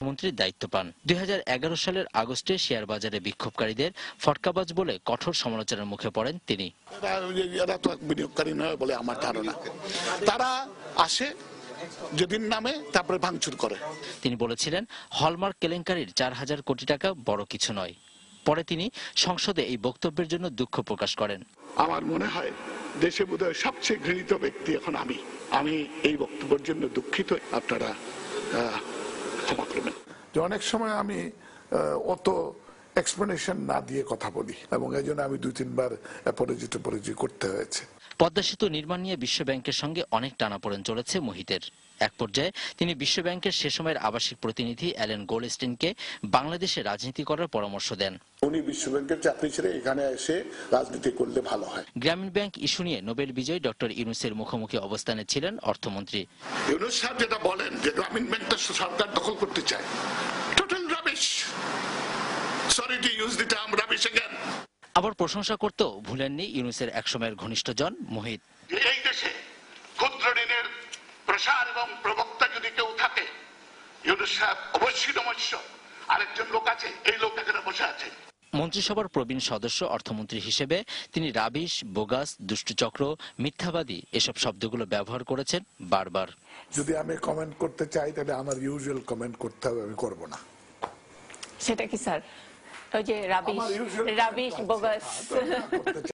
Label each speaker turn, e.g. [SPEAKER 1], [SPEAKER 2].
[SPEAKER 1] মন্ত্রীর দায়িত্ব পান। 2011 সালের আগস্টে শেয়ার বাজারে বিক্ষোভকারীদের ফটকাবাজ বলে কঠোর সমালোচনার মুখে পড়েন তিনি।
[SPEAKER 2] এরা তো বিনিয়োগকারী নয় বলে আমার ধারণা। তারা আসে যেদিন নামে তারপরে ভাঙচুর করে।
[SPEAKER 1] তিনি বলেছিলেন, হলমার্ক কেলেঙ্কারির 4000 কোটি টাকা বড় কিছু নয়। পরে তিনি সংসদে এই বক্তব্যের জন্য দুঃখ প্রকাশ করেন।
[SPEAKER 2] আমার মনে হয় দেশে বোধহয় সবচেয়ে ঘৃণিত ব্যক্তি এখন আমি এই বক্তব্যের জন্য দুঃখিত। আপনারা ক্ষমা করবেন।
[SPEAKER 3] অনেক সময় আমি অত এক্সপ্লেনেশন না দিয়ে কথা বলি এবং এই জন্য আমি 2-3 বার অ্যাপোলজি করতে হয়েছে।
[SPEAKER 1] পদ্মা সেতু নির্মাণ নিয়ে বিশ্বব্যাংকের সঙ্গে অনেক টানাপোড়েন চলেছে মুহিতের। এক পর্যায়ে তিনি বিশ্বব্যাংকের সে সময়ের আবাসিক প্রতিনিধি অ্যালেন গোল্ডস্টিনকে বাংলাদেশে রাজনীতি করার পরামর্শ দেন।
[SPEAKER 2] উনি বিশ্বব্যাংকের চাকরি ছেড়ে এখানে এসে রাজনীতি করলে ভালো হয়।
[SPEAKER 1] গ্রামীণ ব্যাংক ইস্যু নিয়ে নোবেল বিজয়ী ডক্টর ইউনূসের মুখোমুখি অবস্থানে ছিলেন অর্থমন্ত্রী।
[SPEAKER 2] ইউনূস সাহেব যেটা বলেন যে গ্রামীণ ব্যাংকটা সরকার দখল করতে চায়, total rubbish. Sorry to use the term rubbish again.
[SPEAKER 1] আবার প্রশংসা করতেও ভুলেননি ইউনূসের একসময়ের ঘনিষ্ঠজন মুহিত।
[SPEAKER 2] এই দেশে ক্ষুদ্র ঋণের প্রসার এবং প্রবক্তা যদি কেউ থাকে, ইউনূস সাহেব অবশ্যই নমস্য। আরেকজন লোক আছে, এই লোক এখানে বসে আছে।
[SPEAKER 1] মন্ত্রিসভার প্রবীণ সদস্য অর্থমন্ত্রী হিসেবে তিনি রাবিশ, বোগাস, দুষ্টচক্র, মিথ্যাবাদী এসব শব্দগুলো ব্যবহার করেছেন বারবার।
[SPEAKER 3] যদি আমি কমেন্ট করতে চাই তাহলে আমার ইউজুয়াল কমেন্ট করতে হবে, আমি করব না।
[SPEAKER 4] সেটা কি স্যার? ওই যে রাবিশ, বোগাস